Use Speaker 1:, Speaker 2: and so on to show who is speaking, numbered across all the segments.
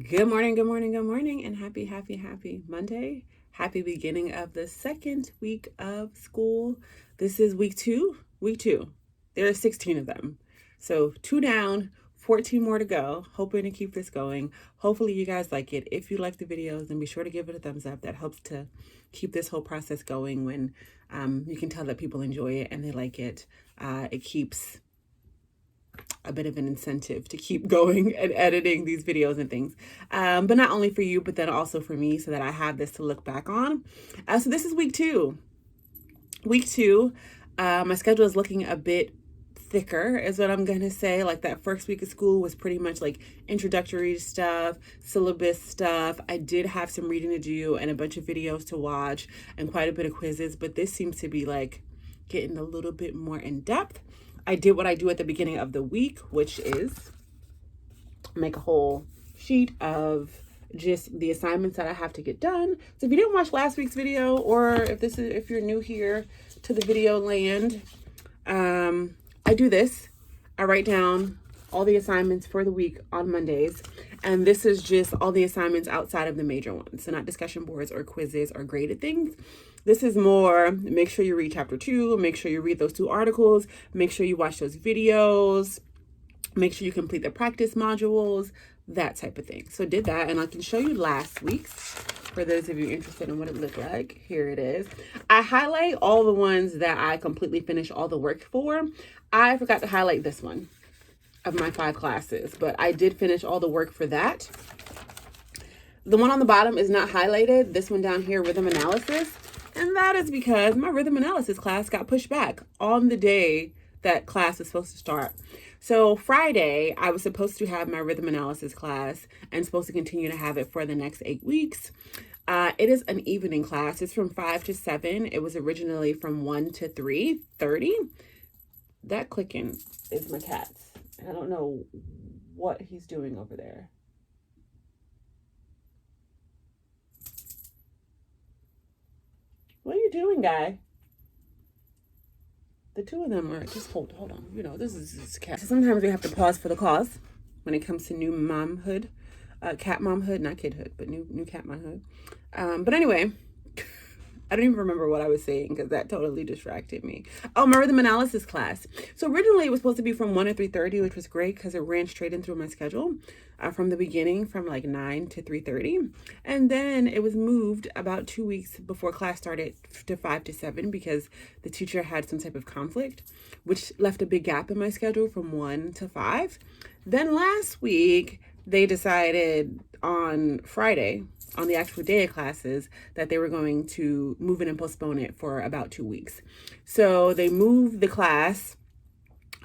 Speaker 1: Good morning, good morning, good morning, and happy Monday. Happy beginning of the second week of school. This is week two. Week two. There are 16 of them. So 2 down, 14 more to go. Hoping to keep this going. Hopefully you guys like it. If you like the videos, then be sure to give it a thumbs up. That helps to keep this whole process going when you can tell that people enjoy it and they like it. It keeps a bit of an incentive to keep going and editing these videos and things. But not only for you, but then also for me so that I have this to look back on. So this is week two. Week two, my schedule is looking a bit thicker is what I'm going to say. Like that first week of school was pretty much like introductory stuff, syllabus stuff. I did have some reading to do and a bunch of videos to watch and quite a bit of quizzes, but this seems to be like getting a little bit more in depth. I did what I do at the beginning of the week, which is make a whole sheet of just the assignments that I have to get done. So if you didn't watch last week's video, or if you're new here to the video land, I do this. I write down all the assignments for the week on Mondays. And this is just all the assignments outside of the major ones. So not discussion boards or quizzes or graded things. This is more, make sure you read chapter 2, make sure you read those 2 articles, make sure you watch those videos, make sure you complete the practice modules, that type of thing. So did that, and I can show you last week's for those of you interested in what it looked like. Here it is. I highlight all the ones that I completely finished all the work for. I forgot to highlight this one of my 5 classes, but I did finish all the work for that. The one on the bottom is not highlighted. This one down here, rhythm analysis. And that is because my rhythm analysis class got pushed back on the day that class is supposed to start. So Friday, I was supposed to have my rhythm analysis class and supposed to continue to have it for the next 8 weeks. It is an evening class. It's from 5 to 7. It was originally from 1 to 3:30. That clicking is my cat's. I don't know what he's doing over there. What are you doing, guy? The 2 of them are just hold on. You know, this is cat. Sometimes we have to pause for the cause when it comes to new momhood, cat momhood, not kidhood, but new cat momhood. But anyway, I don't even remember what I was saying because that totally distracted me. Oh, my rhythm analysis class. So originally it was supposed to be from 1 to 3:30, which was great because it ran straight in through my schedule from the beginning, from like 9 to 3:30. And then it was moved about 2 weeks before class started to 5 to 7 because the teacher had some type of conflict, which left a big gap in my schedule from 1 to 5. Then last week, they decided on Friday, on the actual day of classes, that they were going to move it and postpone it for about 2 weeks. So they moved the class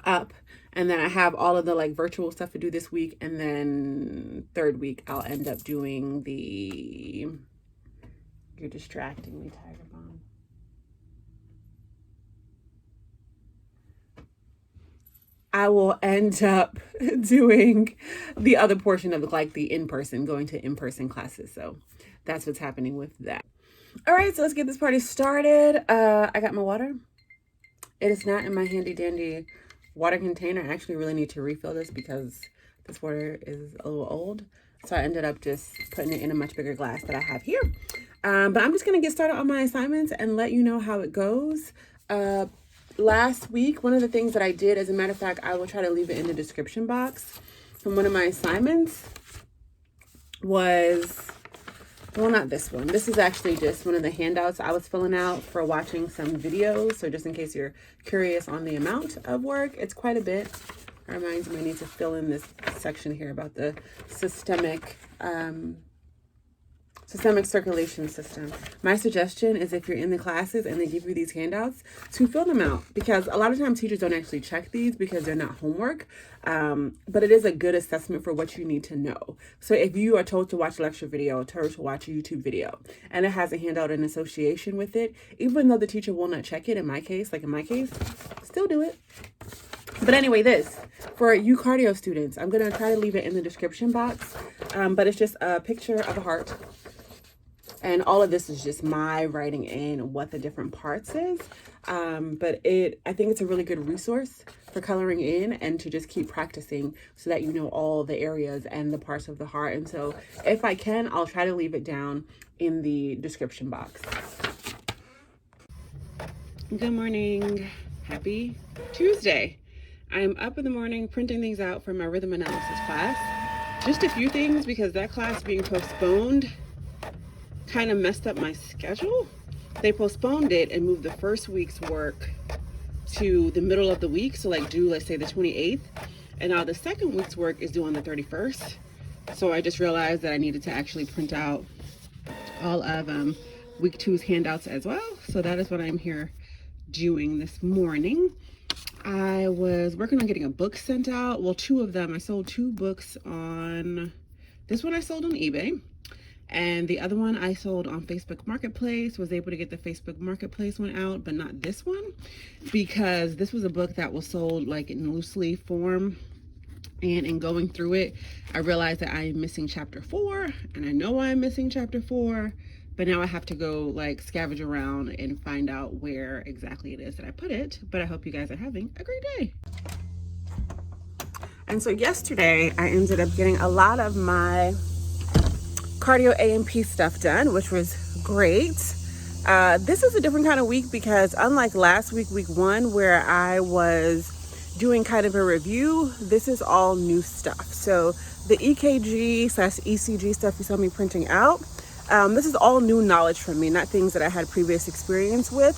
Speaker 1: up, and then I have all of the like virtual stuff to do this week, and then 3rd week I'll end up doing the, you're distracting me, Tiger Bomb. I will end up doing the other portion of like the in-person, going to in-person classes. So that's what's happening with that. All right, so let's get this party started. I got my water. It is not in my handy dandy water container. I actually really need to refill this because this water is a little old. So I ended up just putting it in a much bigger glass that I have here. But I'm just gonna get started on my assignments and let you know how it goes. Last week, one of the things that I did, as a matter of fact, I will try to leave it in the description box, from one of my assignments was, well, not this one. This is actually just one of the handouts I was filling out for watching some videos. So just in case you're curious on the amount of work, it's quite a bit. It reminds me I need to fill in this section here about the systemic circulation system. My suggestion is, if you're in the classes and they give you these handouts, to fill them out, because a lot of times teachers don't actually check these because they're not homework, but it is a good assessment for what you need to know. So if you are told to watch a lecture video, told to watch a YouTube video, and it has a handout in association with it, even though the teacher will not check it, in my case, still do it. But anyway, this, for you cardio students, I'm going to try to leave it in the description box, but it's just a picture of a heart. And all of this is just my writing in what the different parts is. But I think it's a really good resource for for coloring in and to just keep practicing so that you know all the areas and the parts of the heart. And so if I can, I'll try to leave it down in the description box. Good morning. Happy Tuesday. I'm up in the morning printing things out for my rhythm analysis class. Just a few things because that class being postponed kind of messed up my schedule. They postponed it and moved the first week's work to the middle of the week, so like due, let's say the 28th, and now the second week's work is due on the 31st. So I just realized that I needed to actually print out all of week 2's handouts as well. So that is what I'm here doing this morning. I was working on getting a book sent out. Well, 2 of them. I sold 2 books on, this one I sold on eBay, and the other one I sold on Facebook Marketplace. Was able to get the Facebook Marketplace one out, but not this one, because this was a book that was sold like in loose leaf form. And in going through it, I realized that I am missing chapter 4, and I know I'm missing chapter 4, but now I have to go like scavenge around and find out where exactly it is that I put it. But I hope you guys are having a great day. And so yesterday I ended up getting a lot of my cardio A&P stuff done, which was great. This is a different kind of week because unlike last week, week 1, where I was doing kind of a review, this is all new stuff. So the EKG/ECG stuff you saw me printing out, this is all new knowledge from me, not things that I had previous experience with.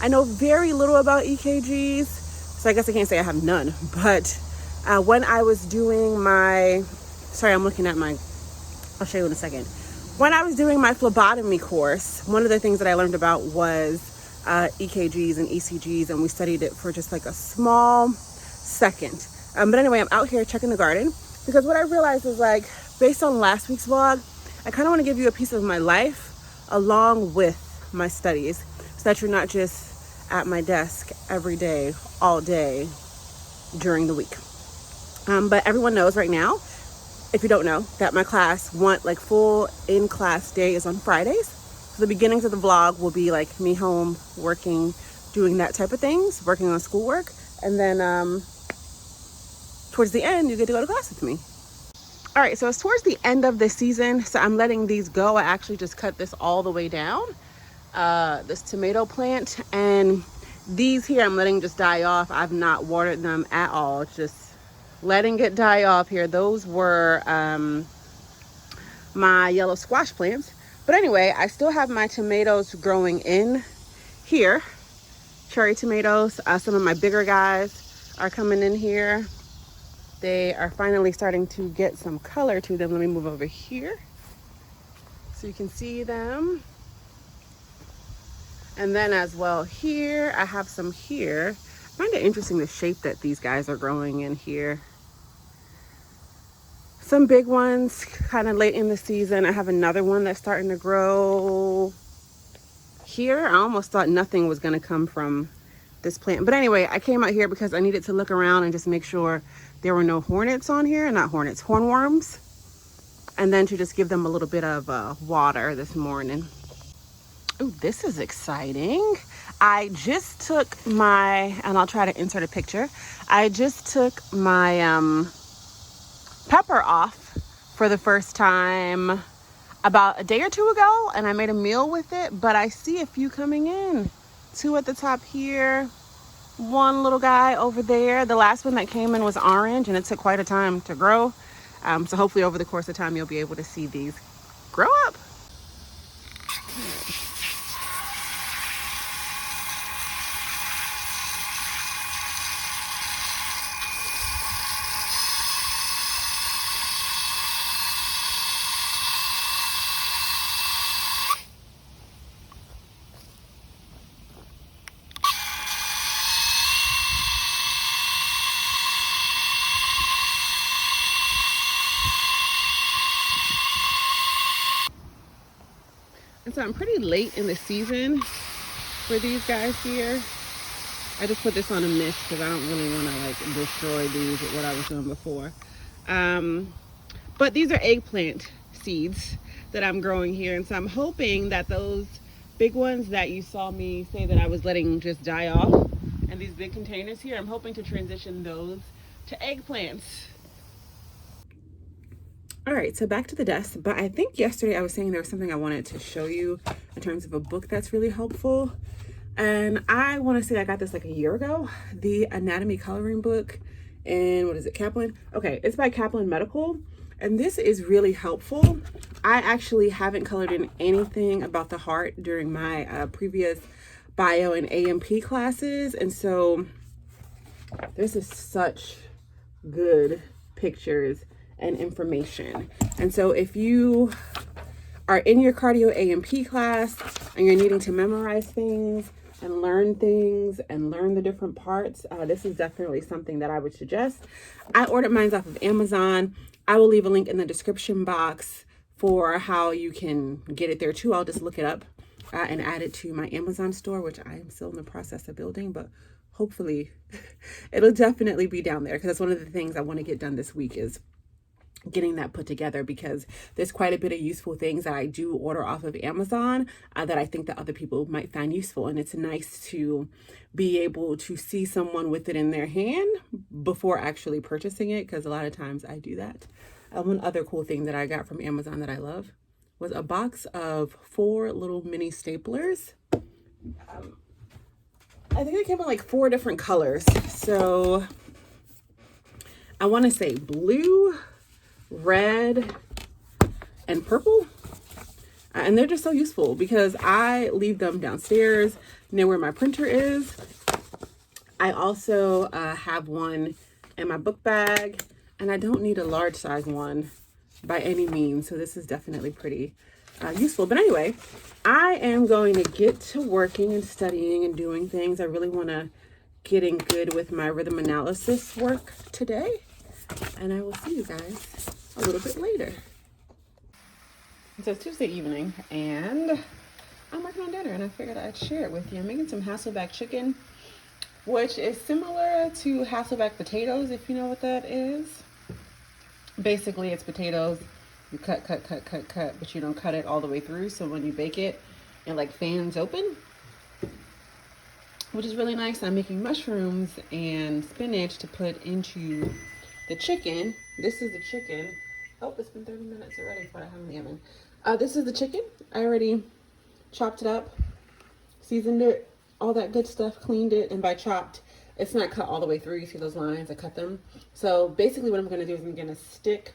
Speaker 1: I know very little about EKGs, so I guess I can't say I have none, but when I was doing my, I'm looking at my, I'll show you in a second. When I was doing my phlebotomy course, one of the things that I learned about was EKGs and ECGs, and we studied it for just like a small second. But anyway, I'm out here checking the garden because what I realized is, like, based on last week's vlog, I kind of want to give you a piece of my life along with my studies so that you're not just at my desk every day, all day during the week. But everyone knows right now, if you don't know, that my class, full in-class day is on Fridays. So the beginnings of the vlog will be like me home, working, doing that type of things, working on schoolwork. And then towards the end, you get to go to class with me. All right, so it's towards the end of the season, so I'm letting these go. I actually just cut this all the way down, this tomato plant. And these here, I'm letting just die off. I've not watered them at all, just letting it die off here. Those were my yellow squash plants. But anyway, I still have my tomatoes growing in here. Cherry tomatoes. Some of my bigger guys are coming in here. They are finally starting to get some color to them. Let me move over here so you can see them. And then as well here, I have some here. I find it interesting the shape that these guys are growing in here. Some big ones kind of late in the season. I have another one that's starting to grow here. I almost thought nothing was going to come from this plant. But anyway, I came out here because I needed to look around and just make sure there were no hornets on here. Not hornets, hornworms. And then to just give them a little bit of water this morning. Oh, this is exciting. I just took my, and I'll try to insert a picture. I just took my pepper off for the first time about a day or 2 ago, and I made a meal with it, but I see a few coming in. 2 at the top here, 1 little guy over there. The last one that came in was orange, and it took quite a time to grow. So hopefully over the course of time, you'll be able to see these grow up. And so I'm pretty late in the season for these guys here. I just put this on a mist because I don't really want to like destroy these with what I was doing before. But these are eggplant seeds that I'm growing here. And so I'm hoping that those big ones that you saw me say that I was letting just die off and these big containers here. I'm hoping to transition those to eggplants. All right, so back to the desk. But I think yesterday I was saying there was something I wanted to show you in terms of a book that's really helpful. And I want to say I got this like a year ago, the anatomy coloring book. And what is it, Kaplan? Okay, it's by Kaplan Medical. And this is really helpful. I actually haven't colored in anything about the heart during my previous bio and AMP classes. And so this is such good pictures and information. And so if you are in your cardio AMP class and you're needing to memorize things and learn the different parts, this is definitely something that I would suggest. I ordered mine off of Amazon. I will leave a link in the description box for how you can get it there too. I'll just look it up and add it to my Amazon store, which I am still in the process of building, but hopefully it'll definitely be down there, because that's one of the things I want to get done this week, is getting that put together, because there's quite a bit of useful things that I do order off of Amazon that I think that other people might find useful. And it's nice to be able to see someone with it in their hand before actually purchasing it, because a lot of times I do that. One other cool thing that I got from Amazon that I love was a box of 4 little mini staplers. I think they came in like 4 different colors. So I want to say blue, red, and purple. And they're just so useful because I leave them downstairs near where my printer is. I also have one in my book bag, and I don't need a large size one by any means. So this is definitely pretty useful. But anyway, I am going to get to working and studying and doing things. I really want to get in good with my rhythm analysis work today. And I will see you guys a little bit later. So it's Tuesday evening and I'm working on dinner, and I figured I'd share it with you. I'm making some Hasselback chicken, which is similar to Hasselback potatoes, if you know what that is. Basically, it's potatoes. You cut, but you don't cut it all the way through. So when you bake it, it like fans open, which is really nice. I'm making mushrooms and spinach to put into the chicken. This is the chicken. Oh, it's been 30 minutes already before I have in the oven. This is the chicken. I already chopped it up, seasoned it, all that good stuff, cleaned it. And by chopped, it's not cut all the way through. You see those lines? I cut them. So basically what I'm going to do is I'm going to stick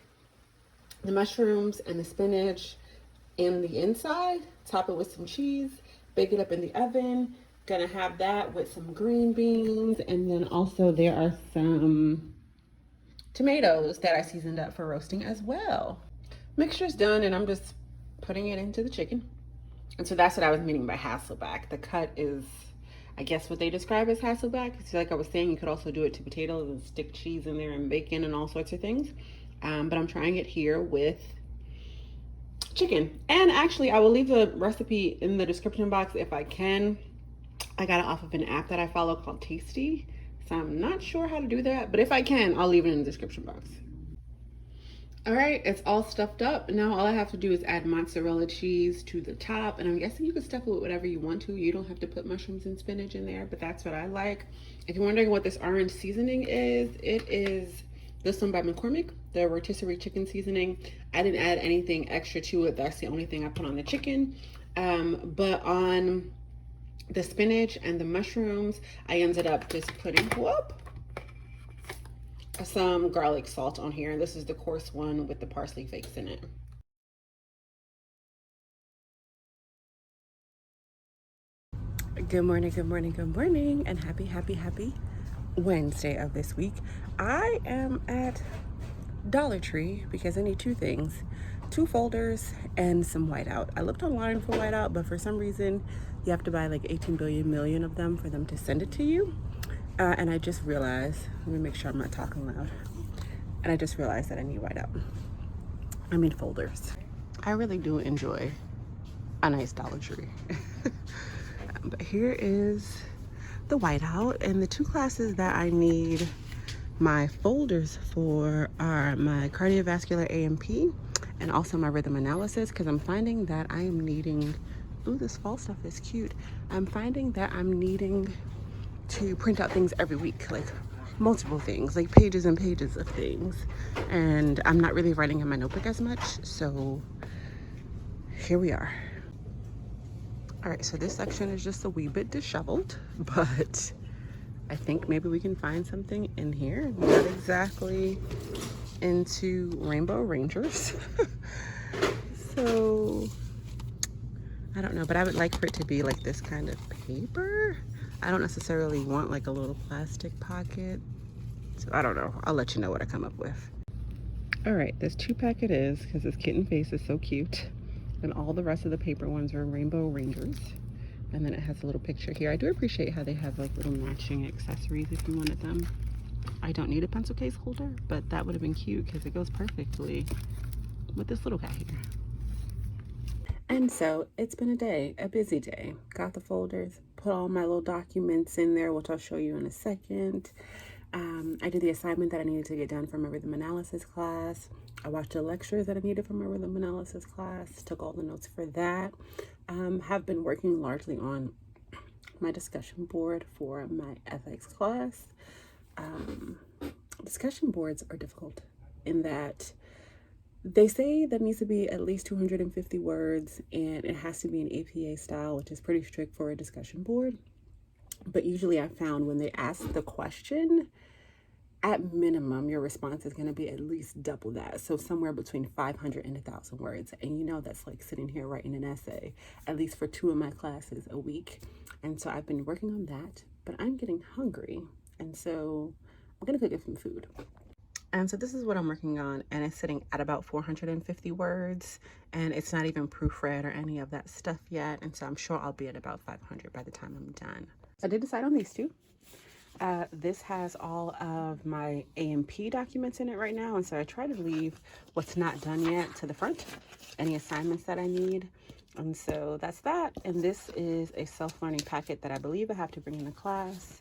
Speaker 1: the mushrooms and the spinach in the inside, top it with some cheese, bake it up in the oven. Gonna have that with some green beans, and then also there are some tomatoes that I seasoned up for roasting as well. Mixture's done, and I'm just putting it into the chicken. And so that's what I was meaning by Hasselback. The cut is, I guess, what they describe as Hasselback. It's like I was saying, you could also do it to potatoes and stick cheese in there and bacon and all sorts of things. But I'm trying it here with chicken. And actually, I will leave the recipe in the description box if I can. I got it off of an app that I follow called Tasty. So I'm not sure how to do that, but if I can, I'll leave it in the description box. All right, it's all stuffed up. Now all I have to do is add mozzarella cheese to the top, and I'm guessing you can stuff it with whatever you want to. You don't have to put mushrooms and spinach in there, but that's what I like. If you're wondering what this orange seasoning is, it is this one by McCormick, the rotisserie chicken seasoning. I didn't add anything extra to it. That's the only thing I put on the chicken. But on the spinach and the mushrooms, I ended up just putting some garlic salt on here. This is the coarse one with the parsley flakes in it. Good morning, good morning, good morning, and happy Wednesday of this week. I am at Dollar Tree because I need 2 things, 2 folders and some whiteout. I looked online for whiteout, but for some reason you have to buy like 18 billion million of them for them to send it to you. And I just realized, let me make sure I'm not talking loud. And I just realized that I need whiteout. I mean folders. I really do enjoy a nice Dollar Tree. But here is the whiteout, and the 2 classes that I need my folders for are my cardiovascular AMP and also my rhythm analysis, because I'm finding that I am needing, ooh, this fall stuff is cute. I'm finding that I'm needing to print out things every week, like multiple things, like pages and pages of things. And I'm not really writing in my notebook as much, so here we are. All right, so this section is just a wee bit disheveled, but I think maybe we can find something in here. Not exactly into Rainbow Rangers. So I don't know, but I would like for it to be like this kind of paper. I don't necessarily want like a little plastic pocket. So I don't know. I'll let you know what I come up with. All right, this 2-pack it is, because this kitten face is so cute. And all the rest of the paper ones are Rainbow Rangers. And then it has a little picture here. I do appreciate how they have like little matching accessories if you wanted them. I don't need a pencil case holder, but that would have been cute because it goes perfectly with this little guy here. And so it's been a day, a busy day. Got the folders, put all my little documents in there, which I'll show you in a second. I did the assignment that I needed to get done for my rhythm analysis class. I watched the lectures that I needed for my rhythm analysis class, took all the notes for that. Have been working largely on my discussion board for my ethics class. Discussion boards are difficult in that they say that needs to be at least 250 words and it has to be an APA style, which is pretty strict for a discussion board. But usually I found when they ask the question, at minimum, your response is going to be at least double that. So somewhere between 500 and 1,000 words. And you know, that's like sitting here writing an essay, at least for 2 of my classes a week. And so I've been working on that, but I'm getting hungry. And so I'm going to cook some food. And so this is what I'm working on, and it's sitting at about 450 words, and it's not even proofread or any of that stuff yet. And so I'm sure I'll be at about 500 by the time I'm done. I did decide on these two. This has all of my A&P documents in it right now, and so I try to leave what's not done yet to the front, any assignments that I need. And so that's that. And this is a self-learning packet that I believe I have to bring in the class.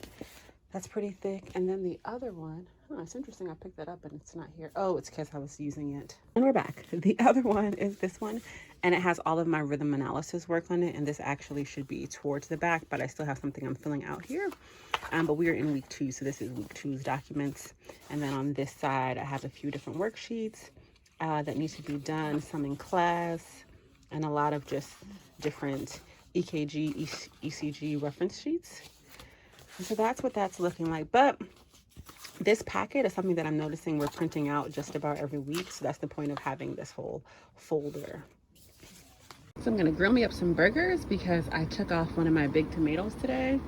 Speaker 1: That's pretty thick. And then the other one, oh, it's interesting. I picked that up and it's not here. Oh, it's because I was using it. And we're back. The other one is this one, and it has all of my rhythm analysis work on it. And this actually should be towards the back, but I still have something I'm filling out here. But we are in week 2, so this is week 2's documents. And then on this side, I have a few different worksheets that need to be done, some in class, and a lot of just different EKG, ECG reference sheets. And so that's what that's looking like. But this packet is something that I'm noticing we're printing out just about every week. So that's the point of having this whole folder. So I'm going to grill me up some burgers because I took off one of my big tomatoes today.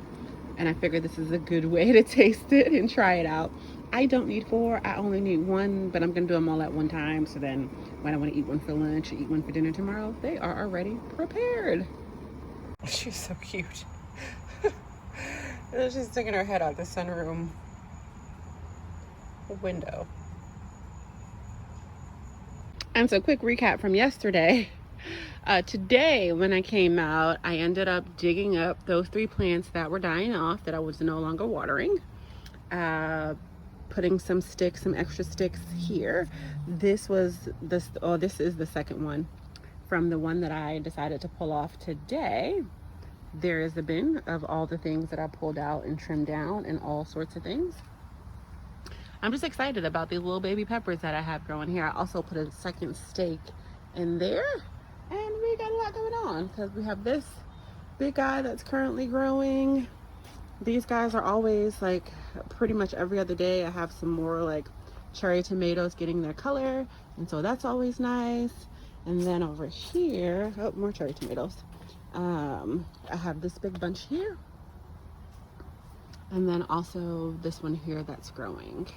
Speaker 1: And I figured this is a good way to taste it and try it out. I don't need 4, I only need 1, but I'm gonna do them all at one time. So then when I wanna eat one for lunch or eat one for dinner tomorrow, they are already prepared. She's so cute. She's sticking her head out the sunroom window. And so quick recap from yesterday. Today, when I came out, I ended up digging up those 3 plants that were dying off that I was no longer watering. Putting some sticks, some extra sticks here. This is the second one from the one that I decided to pull off today. There is a bin of all the things that I pulled out and trimmed down and all sorts of things. I'm just excited about these little baby peppers that I have growing here. I also put a second stake in there. And we got a lot going on because we have this big guy that's currently growing. These guys are always like pretty much every other day. I have some more like cherry tomatoes getting their color. And so that's always nice. And then over here, oh, more cherry tomatoes. I have this big bunch here. And then also this one here that's growing.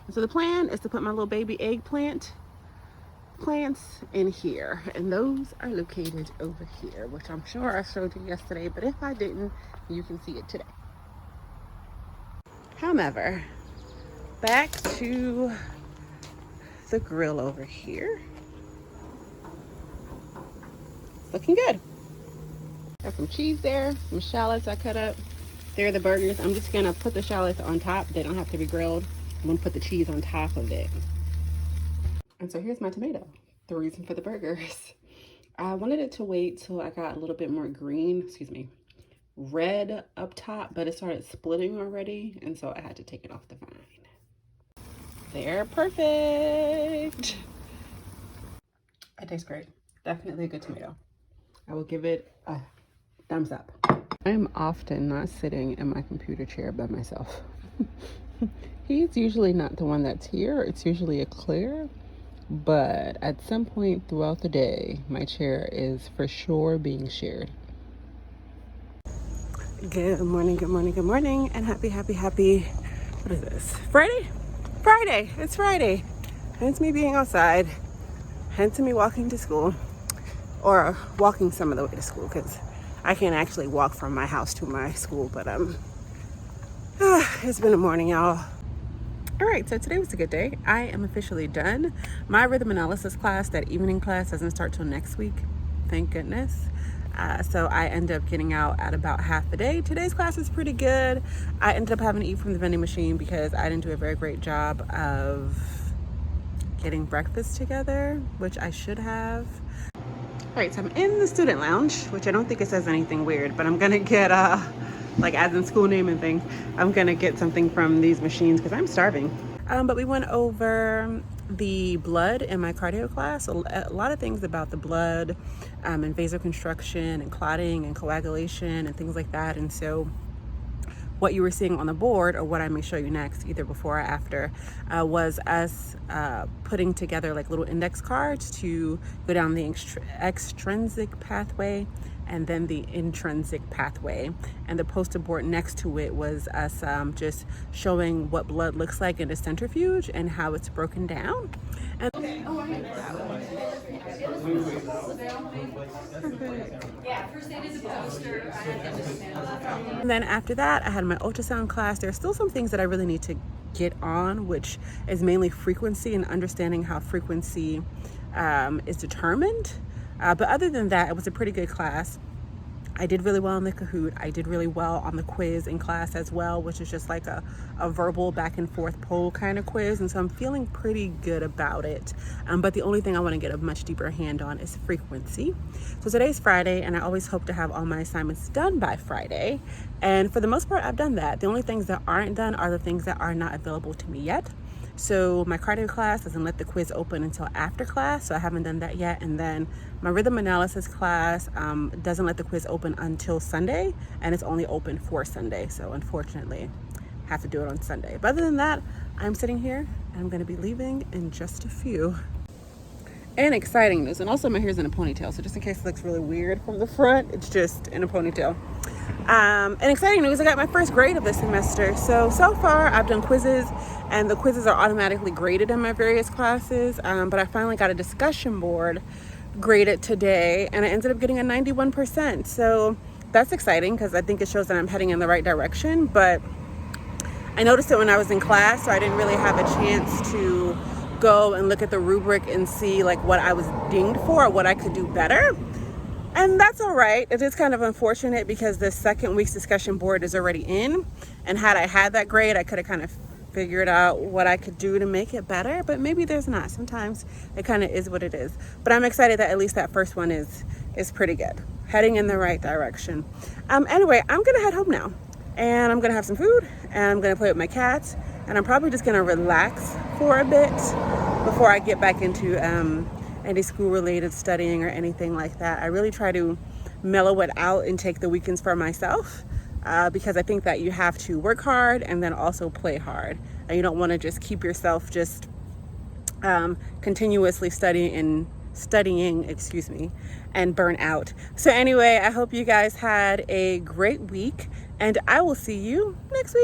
Speaker 1: And so the plan is to put my little baby eggplant plants in here, and those are located over here, which I'm sure I showed you yesterday, but if I didn't, you can see it today. However, back to the grill over here. Looking good. Got some cheese there, some shallots I cut up. There are the burgers. I'm just gonna put the shallots on top. They don't have to be grilled. I'm gonna put the cheese on top of it. And so here's my tomato, the reason for the burgers. I wanted it to wait till I got a little bit more green, red up top, but it started splitting already, and so I had to take it off the vine. They're perfect. It tastes great. Definitely a good tomato. I will give it a thumbs up. I am often not sitting in my computer chair by myself. He's usually not the one that's here. It's usually a Claire. But at some point throughout the day, my chair is for sure being shared. Good morning, good morning, good morning, and happy, what is this? Friday? Friday, it's Friday. Hence me being outside, hence me walking to school, or walking some of the way to school, because I can't actually walk from my house to my school, but it's been a morning, y'all. All right, so today was a good day. I am officially done. My rhythm analysis class, that evening class, doesn't start till next week. Thank goodness. So I end up getting out at about half a day. Today's class is pretty good. I ended up having to eat from the vending machine because I didn't do a very great job of getting breakfast together, which I should have. All right, so I'm in the student lounge, which I don't think it says anything weird, but I'm gonna get like as in school name and things, I'm gonna get something from these machines because I'm starving. But we went over the blood in my cardio class, a lot of things about the blood and vasoconstriction and clotting and coagulation and things like that. And so what you were seeing on the board, or what I may show you next, either before or after, was us putting together like little index cards to go down the extrinsic pathway and then the intrinsic pathway. And the poster board next to it was us just showing what blood looks like in a centrifuge and how it's broken down. And and then after that, I had my ultrasound class. There are still some things that I really need to get on, which is mainly frequency and understanding how frequency is determined. But other than that, it was a pretty good class. I did really well on the Kahoot. I did really well on the quiz in class as well, which is just like a verbal back and forth poll kind of quiz. And so I'm feeling pretty good about it. But the only thing I want to get a much deeper hand on is frequency. So today's Friday, and I always hope to have all my assignments done by Friday. And for the most part, I've done that. The only things that aren't done are the things that are not available to me yet. So my cardio class doesn't let the quiz open until after class, so I haven't done that yet. And then my rhythm analysis class doesn't let the quiz open until Sunday, and it's only open for Sunday. So unfortunately, I have to do it on Sunday. But other than that, I'm sitting here and I'm gonna be leaving in just a few. And exciting news, and also my hair's in a ponytail, so just in case it looks really weird from the front, it's just in a ponytail. And exciting news, I got my first grade of this semester. So far I've done quizzes, and the quizzes are automatically graded in my various classes, but I finally got a discussion board graded today, and I ended up getting a 91%. So that's exciting because I think it shows that I'm heading in the right direction, but I noticed it when I was in class, so I didn't really have a chance to go and look at the rubric and see like what I was dinged for or what I could do better. And that's all right. It is kind of unfortunate because the second week's discussion board is already in, and had I had that grade, I could have kind of figured out what I could do to make it better, but maybe there's not. Sometimes it kind of is what it is. But I'm excited that at least that first one is pretty good, heading in the right direction. Anyway, I'm gonna head home now, and I'm gonna have some food, and I'm gonna play with my cats, and I'm probably just gonna relax for a bit before I get back into any school-related studying or anything like that. I really try to mellow it out and take the weekends for myself because I think that you have to work hard and then also play hard. And you don't want to just keep yourself just continuously studying, and burn out. So anyway, I hope you guys had a great week, and I will see you next week.